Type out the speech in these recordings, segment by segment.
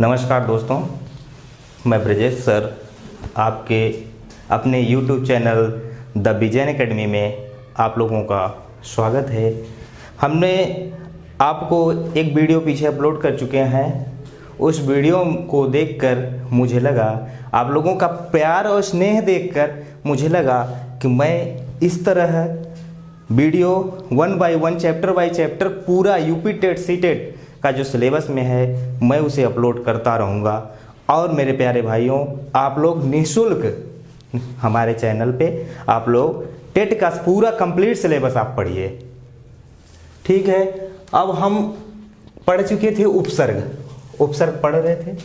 नमस्कार दोस्तों, मैं ब्रजेश सर आपके अपने YouTube channel the Vijayan academy में आप लोगों का स्वागत है। हमने आपको एक वीडियो पीछे अपलोड कर चुके हैं। उस वीडियो को देखकर मुझे लगा, आप लोगों का प्यार और स्नेह देखकर मुझे लगा कि मैं इस तरह video 1 by 1 chapter by chapter पूरा यूपी टेट सी टेट का जो सिलेबस में है मैं उसे अपलोड करता रहूँगा। और मेरे प्यारे भाइयों, आप लोग निःशुल्क हमारे चैनल पे आप लोग टेट का पूरा कंप्लीट सिलेबस आप पढ़िए। ठीक है, अब हम पढ़ चुके थे उपसर्ग पढ़ रहे थे।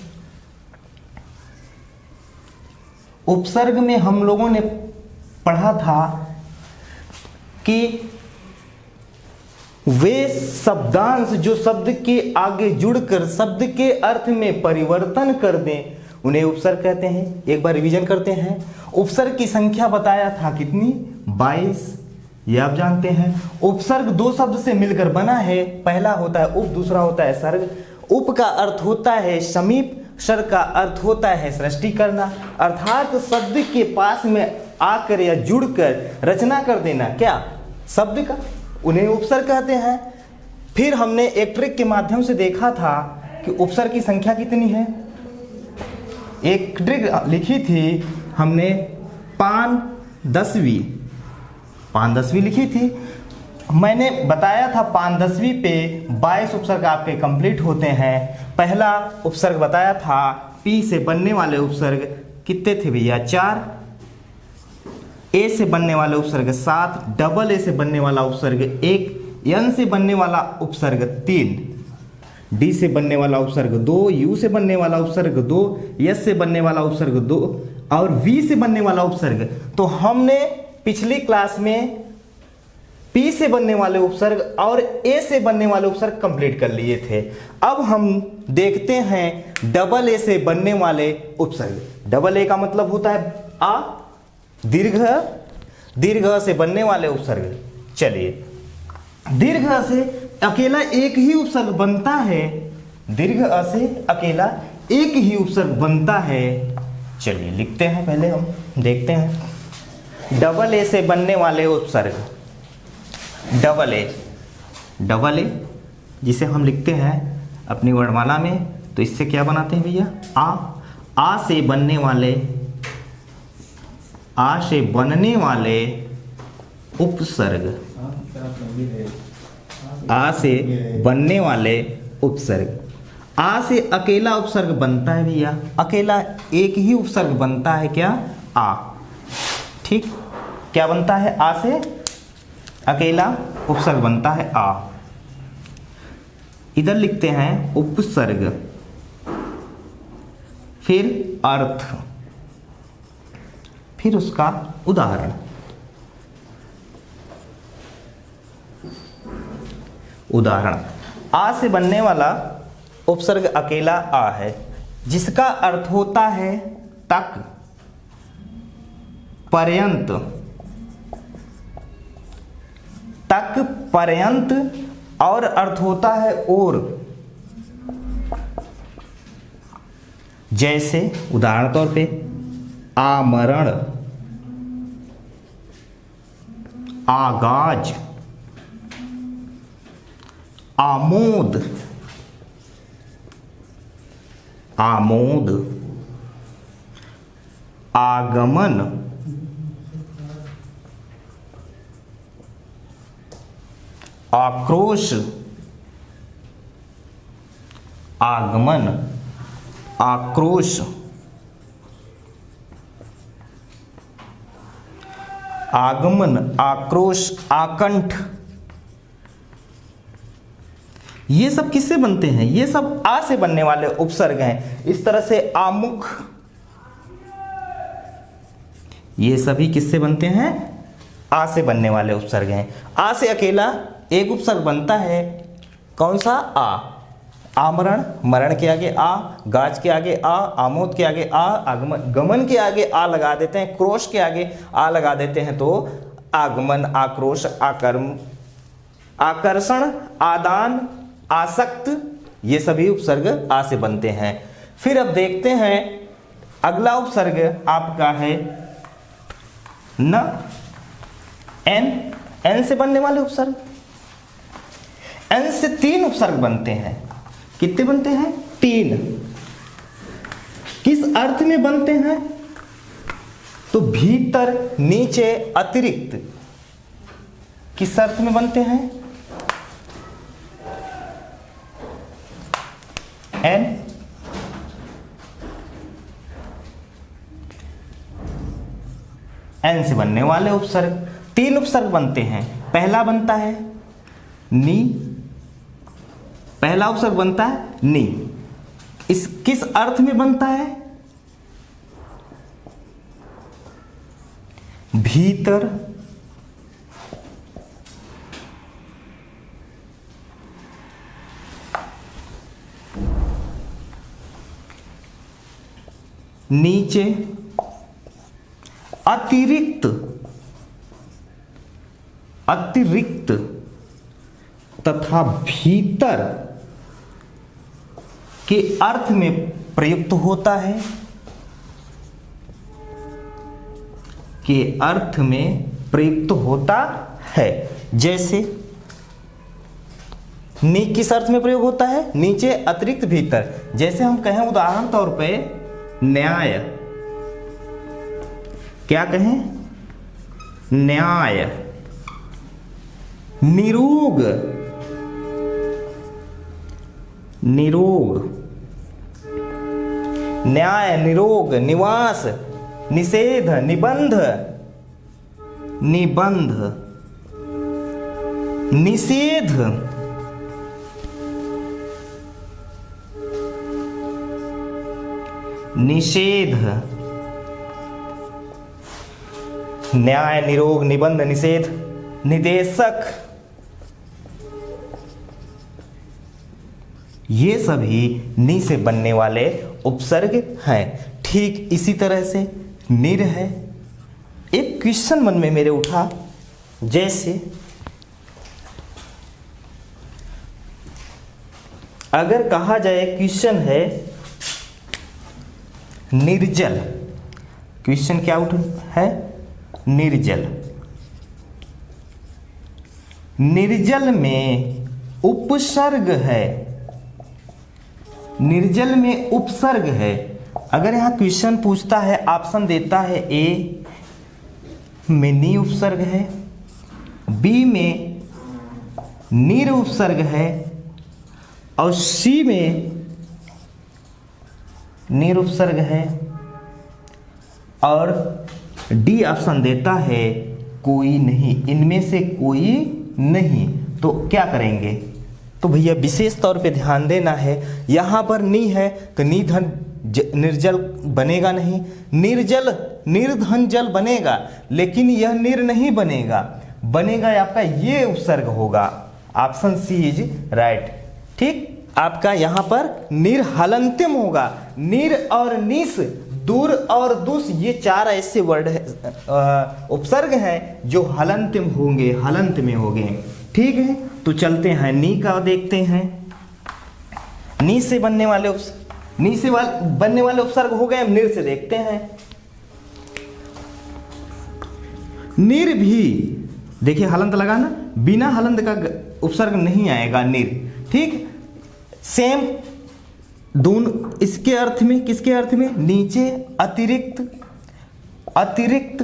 उपसर्ग में हम लोगों ने पढ़ा था कि वे शब्दांश जो शब्द के आगे जुड़कर शब्द के अर्थ में परिवर्तन कर दें उन्हें उपसर्ग कहते हैं। एक बार रिवीजन करते हैं। उपसर्ग की संख्या बताया था कितनी? 22। ये आप जानते हैं। उपसर्ग दो शब्द से मिलकर बना है। पहला होता है उप, दूसरा होता है सर्ग। उप का अर्थ होता है समीप, सर्ग का अर्थ होता है सृष्टि करना, अर्थात शब्द के पास में आकर या जुड़कर रचना कर देना क्या शब्द का, उन्हें उपसर्ग कहते हैं। फिर हमने एक ट्रिक के माध्यम से देखा था कि उपसर्ग की संख्या कितनी है। एक ट्रिक लिखी थी हमने, 5/10 लिखी थी। मैंने बताया था 5/10 पे 22 उपसर्ग आपके कंप्लीट होते हैं। पहला उपसर्ग बताया था पी से बनने वाले उपसर्ग कितने थे भैया? 4। ए से बनने वाले उपसर्ग 7, डबल ए से बनने वाला उपसर्ग 1, एन से बनने वाला उपसर्ग 3, डी से बनने वाला उपसर्ग 2, यू से बनने वाला उपसर्ग 2, एस से बनने वाला उपसर्ग 2 और वी से बनने वाला उपसर्ग। तो हमने पिछली क्लास में पी से बनने वाले उपसर्ग और ए से बनने वाले उपसर्ग कंप्लीट कर लिए थे। अब हम देखते हैं डबल ए से बनने वाले उपसर्ग। डबल ए का मतलब होता है आ, दीर्घ से बनने वाले उपसर्ग। चलिए, दीर्घ से अकेला एक ही उपसर्ग बनता है। दीर्घ से अकेला एक ही उपसर्ग बनता है। चलिए लिखते हैं, पहले हम देखते हैं डबल ए से बनने वाले उपसर्ग। डबल ए जिसे हम लिखते हैं अपनी वर्णमाला में, तो इससे क्या बनाते हैं भैया? आ से बनने वाले उपसर्ग। आ से बनने वाले उपसर्ग। आ से अकेला उपसर्ग बनता है भैया, अकेला एक ही उपसर्ग बनता है क्या? आ। ठीक, क्या बनता है? आ से अकेला उपसर्ग बनता है आ। इधर लिखते हैं उपसर्ग, फिर अर्थ, फिर उसका उदाहरण। आ से बनने वाला उपसर्ग अकेला आ है, जिसका अर्थ होता है तक, पर्यंत, तक, पर्यंत और अर्थ होता है और। जैसे उदाहरण तौर पे आमरण, आगाज, आमोद, आगमन, आक्रोश, आगमन, आक्रोश, आकंठ। ये सब किससे बनते हैं? ये सब आ से बनने वाले उपसर्ग हैं। इस तरह से आमुख, ये सभी किससे बनते हैं? आ से बनने वाले उपसर्ग हैं। आ से अकेला एक उपसर्ग बनता है, कौन सा? आ। आमरण, मरण के आगे आ, गाज के आगे आ, आमोद के आगे आ, आगमन, गमन के आगे आ लगा देते हैं, क्रोश के आगे आ लगा देते हैं, तो आगमन, आक्रोश, आकर्म, आकर्षण, आदान, आसक्त, ये सभी उपसर्ग आ से बनते हैं। फिर अब देखते हैं अगला उपसर्ग आपका है न, एन। एन से बनने वाले उपसर्ग, एन से 3 उपसर्ग बनते हैं। कितने बनते हैं? 3। किस अर्थ में बनते हैं? तो भीतर, नीचे, अतिरिक्त। किस अर्थ में बनते हैं? एन, एन से बनने वाले उपसर्ग 3 उपसर्ग बनते हैं। पहला बनता है नी, पहला उपसर्ग बनता है नी। इस किस अर्थ में बनता है? भीतर, नीचे, अतिरिक्त, अतिरिक्त तथा भीतर के अर्थ में प्रयुक्त होता है, के अर्थ में प्रयुक्त होता है। जैसे नी किस अर्थ में प्रयोग होता है? नीचे, अतिरिक्त, भीतर। जैसे हम कहें उदाहरण तौर पे न्याय, क्या कहें? न्याय। निरोग, निरोग, न्याय, निरोग, निवास, निषेध, निबंध, निबंध, निषेध, निषेध, न्याय, निरोग, निबंध, निषेध, निदेशक, ये सभी नि से बनने वाले उपसर्ग हैं। ठीक इसी तरह से निर है। एक क्वेश्चन मन में मेरे उठा, जैसे अगर कहा जाए, क्वेश्चन है निर्जल। क्वेश्चन क्या उठा है? निर्जल। निर्जल में उपसर्ग है, निर्जल में उपसर्ग है। अगर यहां क्वेश्चन पूछता है, ऑप्शन देता है, ए में नी उपसर्ग है, बी में निर उपसर्ग है और सी में निर उपसर्ग है और डी ऑप्शन देता है कोई नहीं, इनमें से कोई नहीं। तो क्या करेंगे? तो भैया विशेष तौर पे ध्यान देना है, यहां पर नी है तो नी धन निर्जल बनेगा नहीं, निर्जल निर्धन जल बनेगा, लेकिन यह निर नहीं बनेगा, बनेगा आपका ये उपसर्ग होगा। Option C is right. ठीक, आपका यहां पर निर हलंतिम होगा। निर और निस, दूर और दुस, ये 4 ऐसे वर्ड है, उपसर्ग हैं जो हलंतिम होंगे, हलंत में होंगे। ठीक है, तो चलते हैं नी का देखते हैं। नी से बनने वाले बनने वाले उपसर्ग हो गए। निर से देखते हैं। निर भी देखिए हलंत लगाना, बिना हलंत का उपसर्ग नहीं आएगा निर। ठीक, सेम दोनों इसके अर्थ में, किसके अर्थ में? नीचे, अतिरिक्त, अतिरिक्त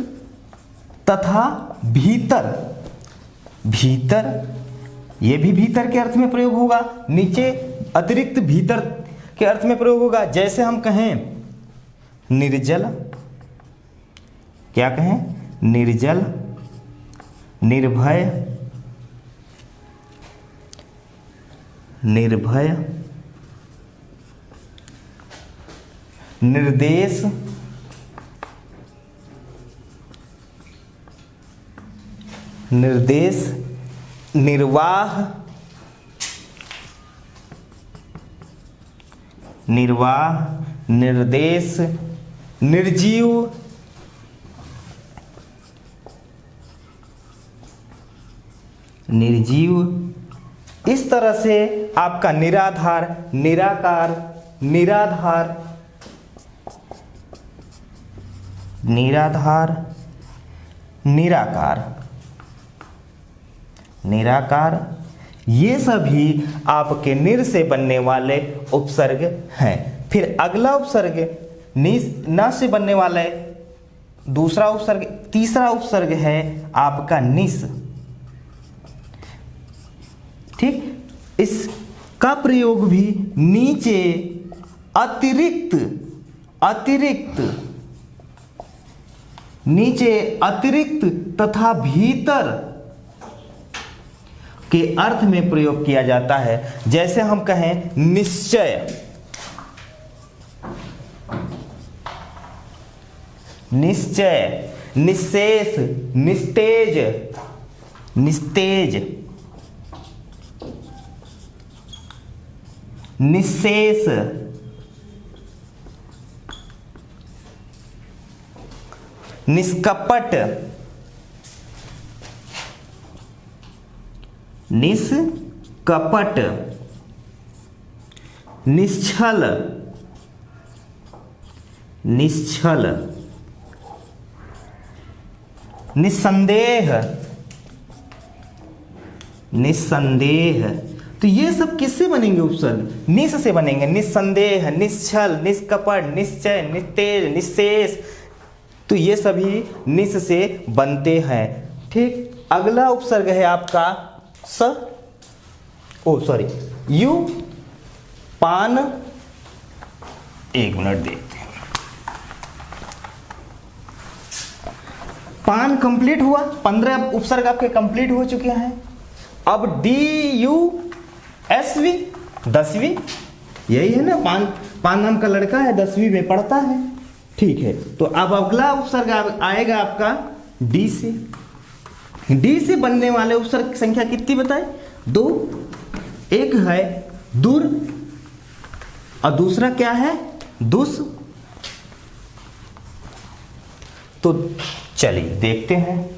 तथा भीतर। भीतर, ये भी भीतर के अर्थ में प्रयोग होगा। नीचे, अतिरिक्त, भीतर के अर्थ में प्रयोग होगा। जैसे हम कहें निर्जल, क्या कहें? निर्जल, निर्भय, निर्भय, निर्देश, निर्देश, निर्वाह, निर्वाह, निर्देश, निर्जीव, निर्जीव। इस तरह से आपका निराधार, निराकार, निराधार, निराधार, निराकार, निराकार, ये सभी आपके निर से बनने वाले उपसर्ग हैं। फिर अगला उपसर्ग न से बनने वाला है, दूसरा उपसर्ग, तीसरा उपसर्ग है आपका निस। ठीक, इसका प्रयोग भी नीचे अतिरिक्त, अतिरिक्त, नीचे अतिरिक्त तथा भीतर के अर्थ में प्रयोग किया जाता है। जैसे हम कहें निश्चय, निश्चय, निशेष, निस्तेज, निस्तेज, निशेष, निष्कपट, निष्कपट, निश्छल, निश्छल, निस्संदेह, निस्संदेह। तो ये सब किससे बनेंगे उपसर्ग? निस से बनेंगे। निस्संदेह, निश्चल, निष्कपट, निश्चय, निस्तेज, निशेष, तो ये सभी निस से बनते हैं। ठीक, अगला उपसर्ग है आपका यू, पान। एक मिनट देखते हैं। पान कंप्लीट हुआ, 15 उपसर्ग आपके कंप्लीट हो चुके हैं। अब DUSV, 10वीं, यही है ना, पान नाम का लड़का है, 10वीं में पढ़ता है। ठीक है, तो अब अगला उपसर्ग आएगा आपका डी से। डी से बनने वाले उपसर्ग की संख्या कितनी बताए? 2। एक है दुर और दूसरा क्या है? दुस। तो चलिए देखते हैं।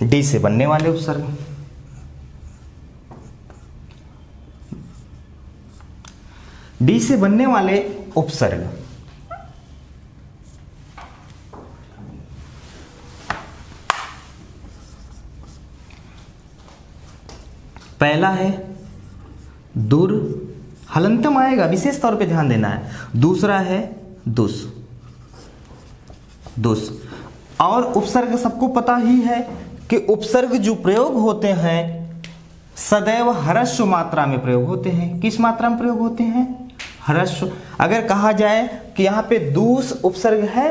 डी से बनने वाले उपसर्ग, डी से बनने वाले उपसर्ग, पहला है दुर, हलंतम आएगा, विशेष तौर पे ध्यान देना है। दूसरा है दुस, दुस। और उपसर्ग सबको पता ही है कि उपसर्ग जो प्रयोग होते हैं सदैव ह्रस्व मात्रा में प्रयोग होते हैं। किस मात्रा में प्रयोग होते हैं? ह्रस्व। अगर कहा जाए कि यहाँ पे दूस उपसर्ग है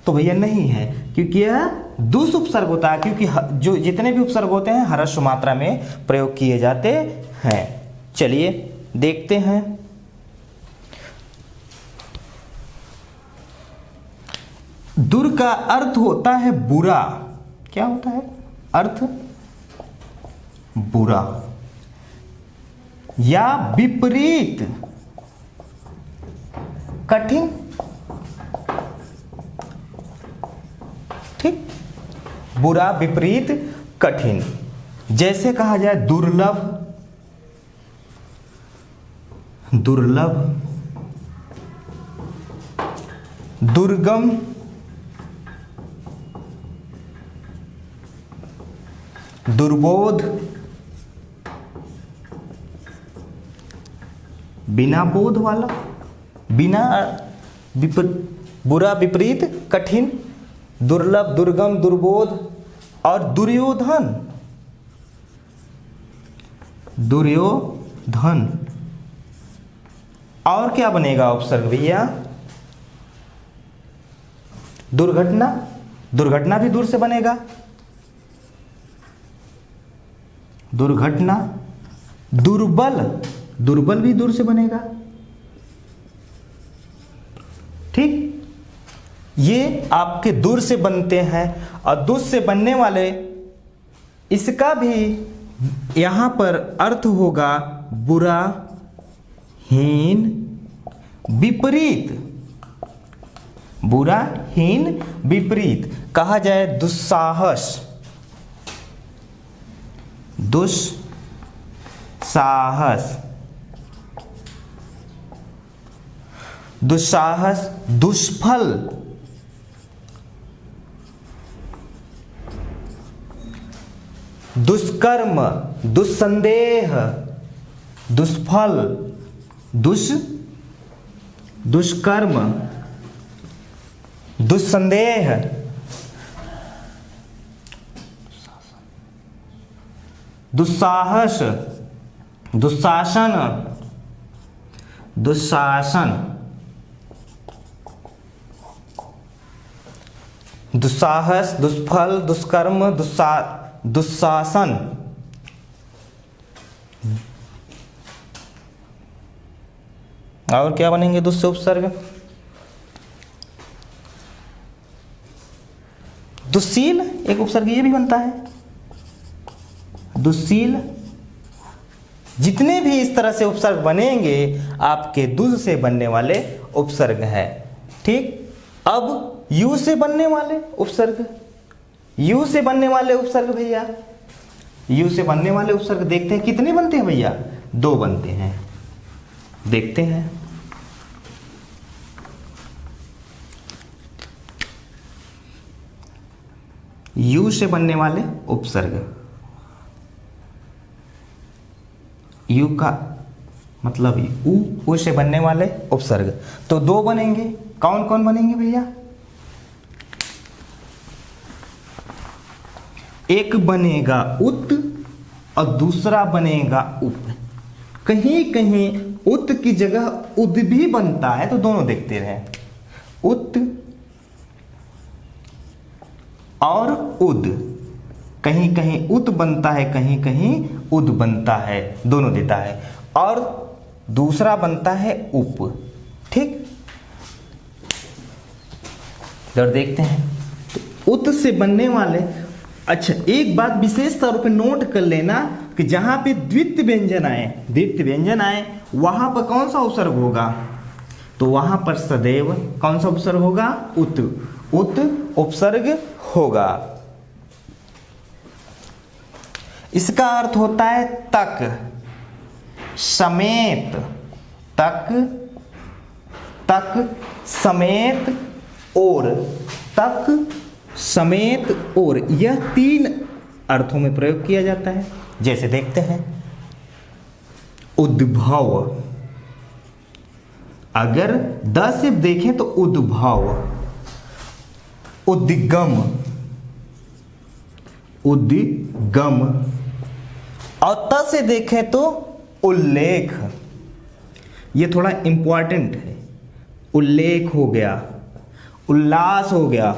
तो भैया नहीं है, क्योंकि यह दुस उपसर्ग होता है, क्योंकि जो जितने भी उपसर्ग होते हैं ह्रस्व मात्रा में प्रयोग किए जाते हैं। चलिए देखते हैं। दुर का अर्थ होता है बुरा। क्या होता है अर्थ? बुरा या विपरीत, कठिन। ठीक, बुरा, विपरीत, कठिन। जैसे कहा जाए दुर्लभ, दुर्लभ, दुर्गम, दुर्बोध, बिना बोध वाला, बिना, बुरा, विपरीत, कठिन, दुर्लभ, दुर्गम, दुर्बोध। और दुर्योधन, दुर्योधन। और क्या बनेगा उपसर्ग भैया? दुर्घटना, दुर्घटना भी दूर से बनेगा, दुर्घटना। दुर्बल, दुर्बल भी दूर से बनेगा। ठीक, ये आपके दूर से बनते हैं। और दूर से बनने वाले, इसका भी यहां पर अर्थ होगा बुरा, हीन, विपरीत। बुरा, हीन, विपरीत। कहा जाए दुस्साहस, दुस्साहस, दुस्साहस, दुष्फल, दुष्कर्म, दुस्संदेह, दुष्फल, दुष्कर्म, दुस्संदेह, दुस्साहस, दुशासन, दुशासन, दुस्साहस, दुष्फल, दुष्कर्म, दुशासन। और क्या बनेंगे दुष्ट से उपसर्ग? दुस्सील एक उपसर्ग ये भी बनता है, दुस्सील। जितने भी इस तरह से उपसर्ग बनेंगे आपके दुज से बनने वाले उपसर्ग है। ठीक, अब यू से बनने वाले उपसर्ग, यू से बनने वाले उपसर्ग भैया, यू से बनने वाले उपसर्ग देखते हैं कितने बनते हैं भैया? 2 बनते हैं, देखते हैं। यू से बनने वाले उपसर्ग, यू का मतलब ऊ से बनने वाले उपसर्ग तो 2 बनेंगे। कौन कौन बनेंगे भैया? एक बनेगा उत और दूसरा बनेगा उप। कहीं कहीं उत की जगह उद भी बनता है तो दोनों देखते रहें। उत और उद, कहीं कहीं उत बनता है, कहीं कहीं उद बनता है, दोनों देता है। और दूसरा बनता है उप। ठीक, जब देखते हैं तो उत से बनने वाले, अच्छा एक बात विशेष तौर पे नोट कर लेना कि जहां पे द्वित्व व्यंजन आए, द्वित्व व्यंजन आए, वहां पर कौन सा उपसर्ग होगा? तो वहां पर सदैव कौन सा उपसर्ग होगा? उत, उत उपसर्ग होगा। इसका अर्थ होता है तक, समेत, तक, तक समेत और, तक समेत और, यह 3 अर्थों में प्रयोग किया जाता है। जैसे देखते हैं, उद्भव, अगर द से देखें तो उद्भव, उद्गम, उद्गम, और त से देखें तो उल्लेख। ये थोड़ा इंपॉर्टेंट है। उल्लेख हो गया, उल्लास हो गया,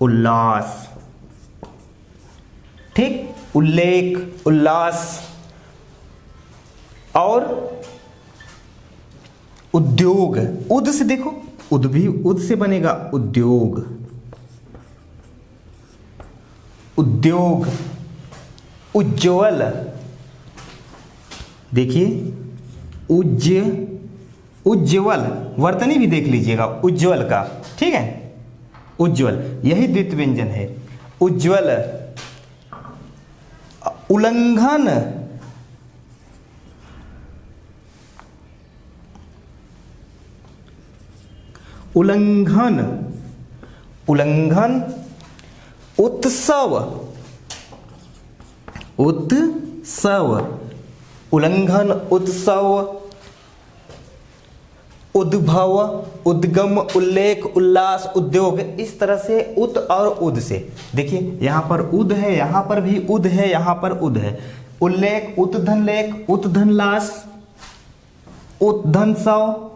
उल्लास। ठीक, उल्लेख, उल्लास। और उद्योग, उद से देखो, उद भी उद से बनेगा, उद्योग, उद्योग। उज्ज्वल, देखिए उज्ज्वल, वर्तनी भी देख लीजिएगा उज्ज्वल का। ठीक है, उज्ज्वल यही द्वित्व व्यंजन है। उज्ज्वल, उल्लंघन, उल्लंघन, उल्लंघन। उत्सव, उत्सव, उल्लंघन, उत्सव, उद्भव, उद्गम, उल्लेख, उल्लास, उद्योग। इस तरह से उत और उद से देखिए, यहां पर उद है, यहां पर भी उद है, यहां पर उद है। उल्लेख, उत्धन लेख, उत्धन लास, उत्धन सव,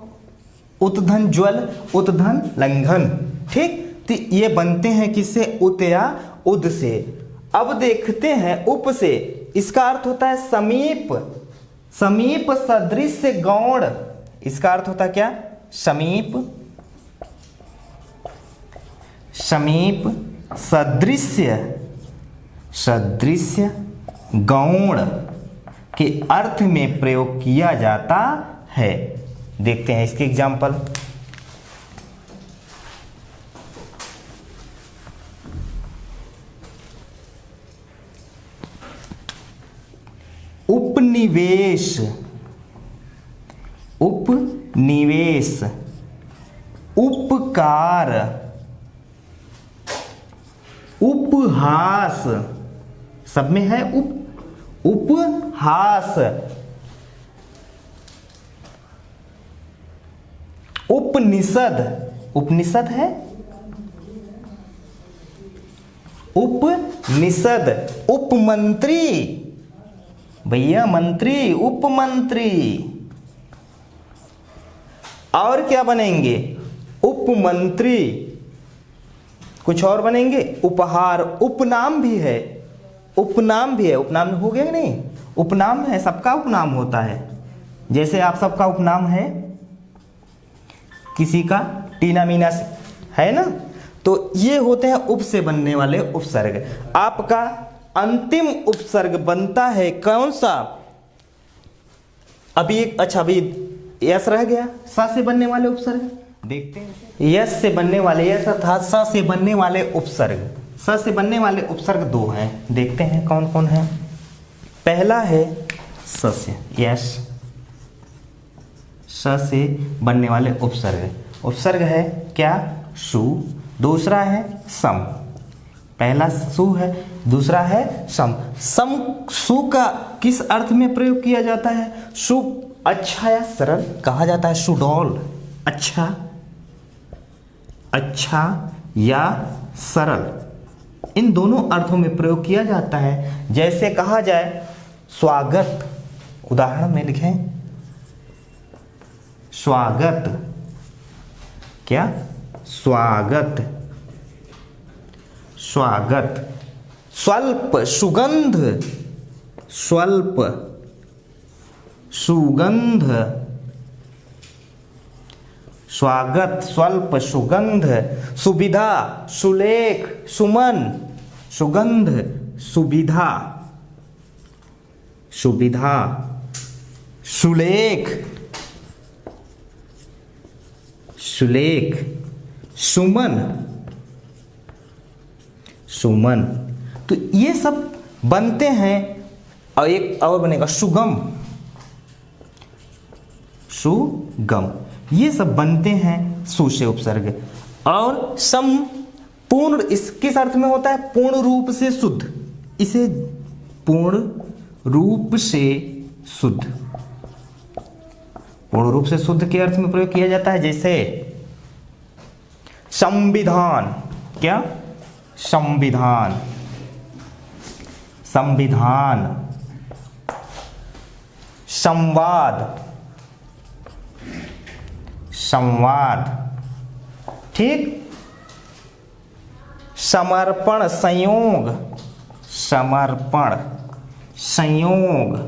उत्धन ज्वल, उत्धन लंघन। ठीक, तो ये बनते हैं किससे? उत या उद से। अब देखते हैं उप से। इसका अर्थ होता है समीप, समीप, सदृश, गौण। इसका अर्थ होता है क्या? समीप, समीप, सदृश्य, सदृश्य, गौण के अर्थ में प्रयोग किया जाता है। देखते हैं इसके एग्जाम्पल। उपनिवेश, उपनिवेश, उपकार, उपहास, सब में है उपहास, उपनिषद, उपनिषद है, उपनिषद, उपमंत्री, भैया मंत्री, उपमंत्री। और क्या बनेंगे? उपमंत्री, कुछ और बनेंगे, उपहार, उपनाम भी है, उपनाम भी है, उपनाम हो गया कि नहीं? उपनाम है, सबका उपनाम होता है। जैसे आप सबका उपनाम है, किसी का टीना मीना है ना, तो ये होते हैं उप से बनने वाले उपसर्ग। आपका अंतिम उपसर्ग बनता है कौन सा? अभी एक, अच्छा अभी यस रह गया, सा से बनने वाले उपसर्ग देखते हैं। यस से बनने वाले, यस अर्थात सा से बनने वाले उपसर्ग, सा से बनने वाले उपसर्ग दो हैं, देखते हैं कौन कौन है। पहला है स से, यस, स से बनने वाले उपसर्ग, उपसर्ग है क्या? सु। दूसरा है सम, पहला सु है, दूसरा है सम। सम, सु का किस अर्थ में प्रयोग किया जाता है? सु अच्छा या सरल कहा जाता है, सुडौल, अच्छा, अच्छा या सरल, इन दोनों अर्थों में प्रयोग किया जाता है। जैसे कहा जाए स्वागत, उदाहरण में लिखें स्वागत, क्या? स्वागत, स्वागत। स्वल्प, सुगंध, स्वल्प, सुगंध, स्वागत, स्वल्प, सुगंध। सुविधा, सुलेख, सुमन, सुगंध, सुविधा, सुविधा, सुलेख, सुलेख, सुमन, सुमन। तो ये सब बनते हैं। और एक और बनेगा सुगम, सुगम, ये सब बनते हैं सु से उपसर्ग। और सम पूर्ण, इस किस अर्थ में होता है? पूर्ण रूप से शुद्ध, इसे पूर्ण रूप से शुद्ध, पूर्ण रूप से शुद्ध के अर्थ में प्रयोग किया जाता है। जैसे संविधान, क्या? संविधान, संविधान। संवाद, संवाद, ठीक। समर्पण, संयोग, समर्पण, संयोग,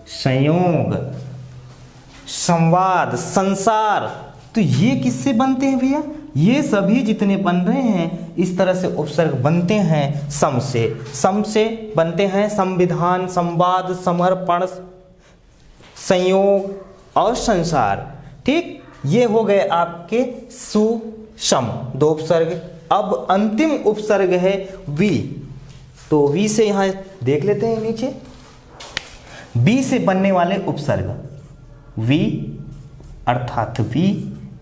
संयोग। संवाद, संसार। तो ये किससे बनते हैं भैया? ये सभी जितने बन रहे हैं इस तरह से उपसर्ग बनते हैं सम से। सम से बनते हैं संविधान, संवाद, समर्पण, संयोग और संसार, ठीक। ये हो गए आपके सु सम दो उपसर्ग। अब अंतिम उपसर्ग है वी। तो वी से यहां देख लेते हैं नीचे, बी से बनने वाले उपसर्ग। वी अर्थात वी,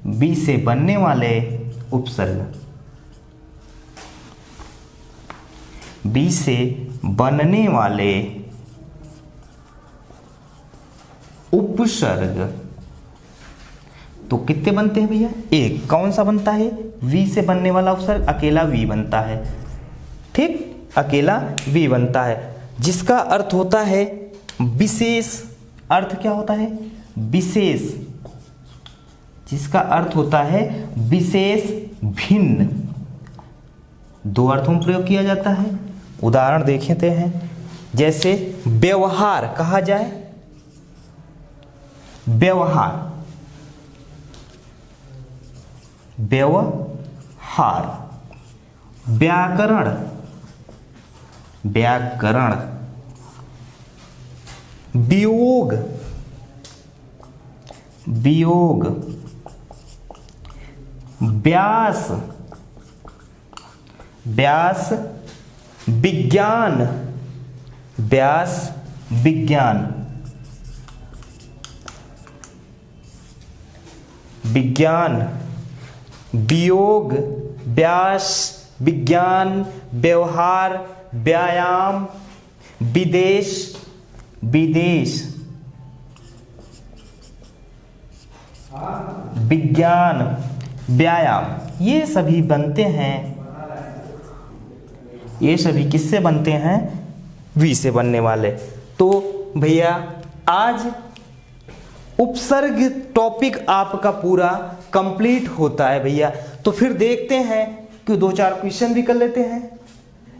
बी से बनने वाले उपसर्ग, बी से बनने वाले उपसर्ग तो कितने बनते हैं भैया? एक। कौन सा बनता है? वी से बनने वाला उपसर्ग अकेला वी बनता है, ठीक, अकेला वी बनता है, जिसका अर्थ होता है विशेष। अर्थ क्या होता है? विशेष, जिसका अर्थ होता है विशेष, भिन्न। दो अर्थों में प्रयोग किया जाता है। उदाहरण देखते हैं। जैसे व्यवहार कहा जाए, व्यवहार, व्यवहार। व्याकरण, व्याकरण। वियोग, वियोग। व्यास, व्यास। विज्ञान, व्यास विज्ञान, विज्ञान, वियोग, व्यास, विज्ञान, व्यवहार, व्यायाम, विदेश, विदेश, विज्ञान, व्यायाम, ये सभी बनते हैं, ये सभी किससे बनते हैं? वी से बनने वाले। तो भैया आज उपसर्ग टॉपिक आपका पूरा कंप्लीट होता है भैया। तो फिर देखते हैं कि 2-4 क्वेश्चन भी कर लेते हैं।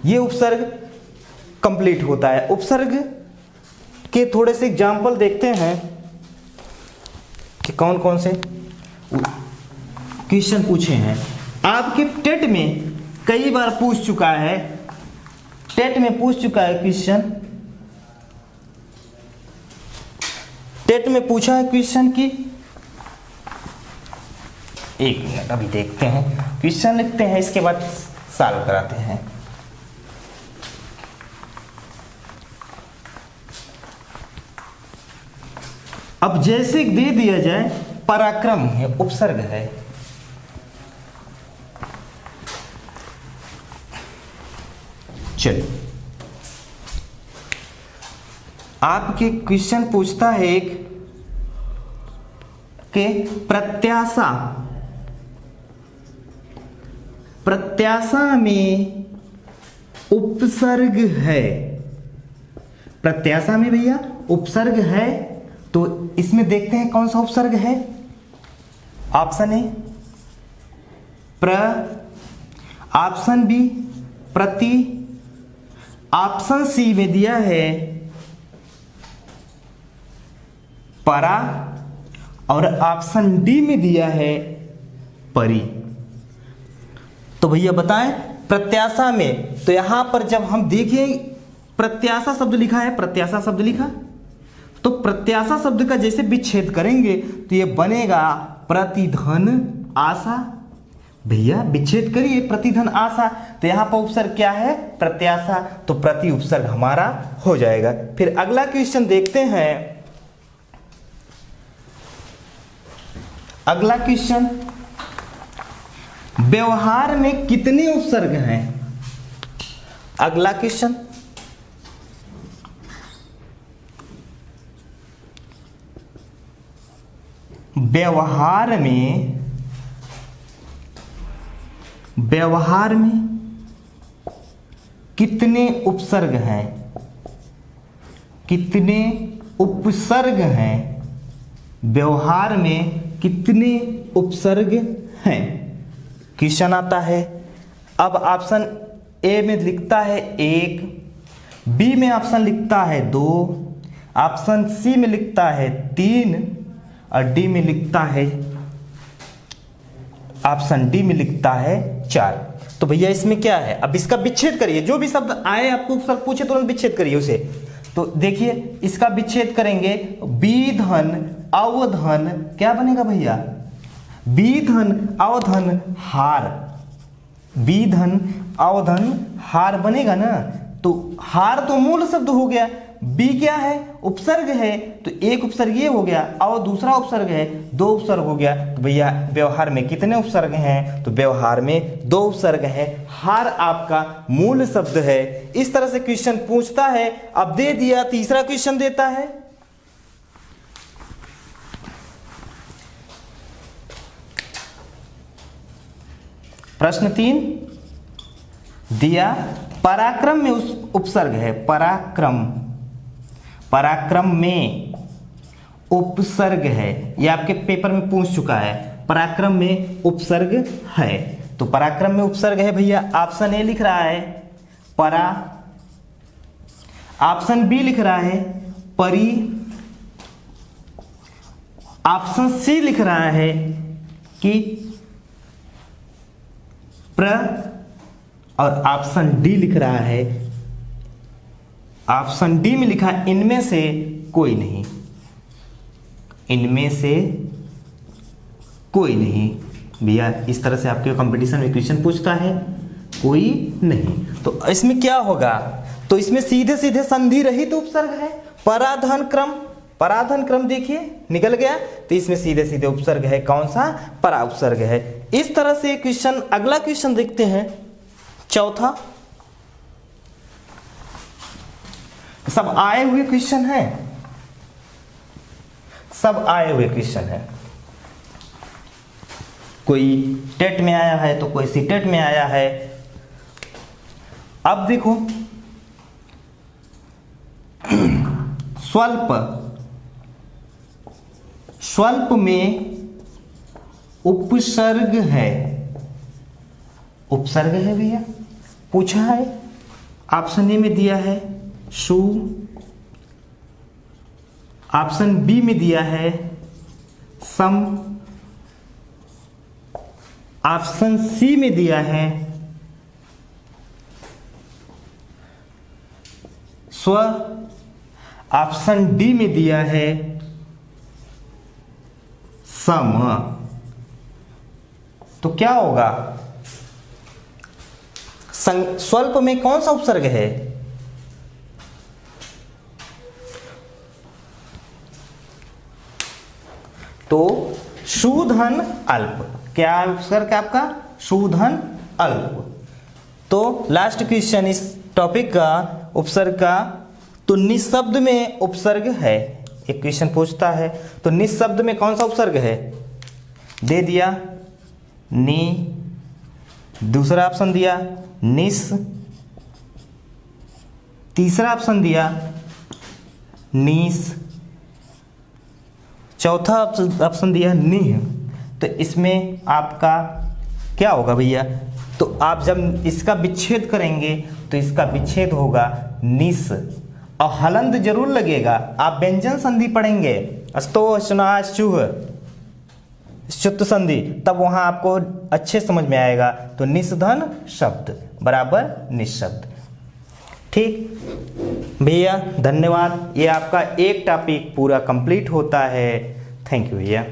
ये उपसर्ग कंप्लीट होता है। उपसर्ग के थोड़े से एग्जाम्पल देखते हैं कि कौन कौन से क्वेश्चन पूछे हैं। आपके टेट में कई बार पूछ चुका है, टेट में पूछ चुका है क्वेश्चन, टेट में पूछा है क्वेश्चन की, एक मिनट अभी देखते हैं, क्वेश्चन लिखते हैं, इसके बाद सॉल्व कराते हैं। अब जैसे दे दिया जाए पराक्रम है, उपसर्ग है, चलिए आपके क्वेश्चन पूछता है एक के प्रत्याशा, प्रत्याशा में उपसर्ग है, प्रत्याशा में भैया उपसर्ग है। तो इसमें देखते हैं कौन सा उपसर्ग है। ऑप्शन ए प्र, ऑप्शन बी प्रति, ऑप्शन सी में दिया है परा और ऑप्शन डी में दिया है परी। तो भैया बताएं प्रत्याशा में, तो यहां पर जब हम देखें प्रत्याशा शब्द लिखा है, प्रत्याशा शब्द लिखा, तो प्रत्याशा शब्द का जैसे विच्छेद करेंगे तो ये बनेगा प्रतिधन आशा। भैया विच्छेद करिए प्रतिधन आशा, तो यहां पर उपसर्ग क्या है? प्रत्याशा, तो प्रति उपसर्ग हमारा हो जाएगा। फिर अगला क्वेश्चन देखते हैं। अगला क्वेश्चन, व्यवहार में कितने उपसर्ग हैं? अगला क्वेश्चन, व्यवहार में, व्यवहार में कितने उपसर्ग हैं? कितने उपसर्ग हैं? व्यवहार में कितने उपसर्ग हैं? क्वेश्चन आता है। अब ऑप्शन ए में लिखता है 1, बी में ऑप्शन लिखता है 2, ऑप्शन सी में लिखता है 3 और डी में लिखता है, ऑप्शन डी में लिखता है 4। तो भैया इसमें क्या है? अब इसका विच्छेद करिए, जो भी शब्द आए आपको उपसर्ग पूछे तुरंत विच्छेद करिए उसे। तो देखिए इसका विच्छेद करेंगे, विधन अवधन, क्या बनेगा भैया? विधन अवधन हार, विधन अवधन हार बनेगा ना। तो हार तो मूल शब्द हो गया, बी क्या है? उपसर्ग है, तो एक उपसर्ग ये हो गया और दूसरा उपसर्ग है, 2 उपसर्ग हो गया। तो भैया व्यवहार में कितने उपसर्ग हैं? तो व्यवहार में 2 उपसर्ग है, हार आपका मूल शब्द है। इस तरह से क्वेश्चन पूछता है। अब दे दिया, तीसरा क्वेश्चन देता है। प्रश्न 3 दिया, पराक्रम में उस उपसर्ग है, पराक्रम, पराक्रम में उपसर्ग है। ये आपके पेपर में पूछ चुका है, पराक्रम में उपसर्ग है। तो पराक्रम में उपसर्ग है भैया, ऑप्शन ए लिख रहा है परा, ऑप्शन बी लिख रहा है परी, ऑप्शन सी लिख रहा है कि प्र और ऑप्शन डी लिख रहा है, ऑप्शन डी में लिखा है इनमें से कोई नहीं, इनमें से कोई नहीं। भैया इस तरह से आपके कंपटीशन में क्वेश्चन पूछता है, कोई नहीं। तो इसमें क्या होगा? तो इसमें सीधे सीधे संधि रहित उपसर्ग है। पराधन क्रम, पराधन क्रम देखिए निकल गया, तो इसमें सीधे सीधे उपसर्ग है, कौन सा, परा उपसर्ग है। इस तरह से क्वेश्चन, अगला क्वेश्चन देखते हैं चौथा। सब आए हुए क्वेश्चन है, सब आए हुए क्वेश्चन है। कोई टेट में आया है तो कोई सीटेट में आया है। अब देखो स्वल्प, स्वल्प में उपसर्ग है, उपसर्ग है भैया, पूछा है, ऑप्शन ए में दिया है सु, ऑप्शन बी में दिया है सम, ऑप्शन सी में दिया है स्व, ऑप्शन डी में दिया है सम। तो क्या होगा, स्वल्प में कौन सा उपसर्ग है, तो शूधन अल्प। क्या उपसर्ग है आपका, शूधन अल्प। तो लास्ट क्वेश्चन इस टॉपिक का उपसर्ग का, तो निशब्द में उपसर्ग है, एक क्वेश्चन पूछता है तो निशब्द में कौन सा उपसर्ग है, दे दिया नी, दूसरा ऑप्शन दिया निस, तीसरा ऑप्शन दिया नीस, चौथा ऑप्शन दिया निह। तो इसमें आपका क्या होगा भैया, तो आप जब इसका विच्छेद करेंगे तो इसका विच्छेद होगा निस, और हलंत जरूर लगेगा। आप व्यंजन संधि पढ़ेंगे, अस्तो चुह शुद्ध संधि, तब वहां आपको अच्छे समझ में आएगा। तो निषधन शब्द बराबर निशब्द। ठीक भैया, धन्यवाद। ये आपका एक टॉपिक पूरा कंप्लीट होता है। थैंक यू भैया।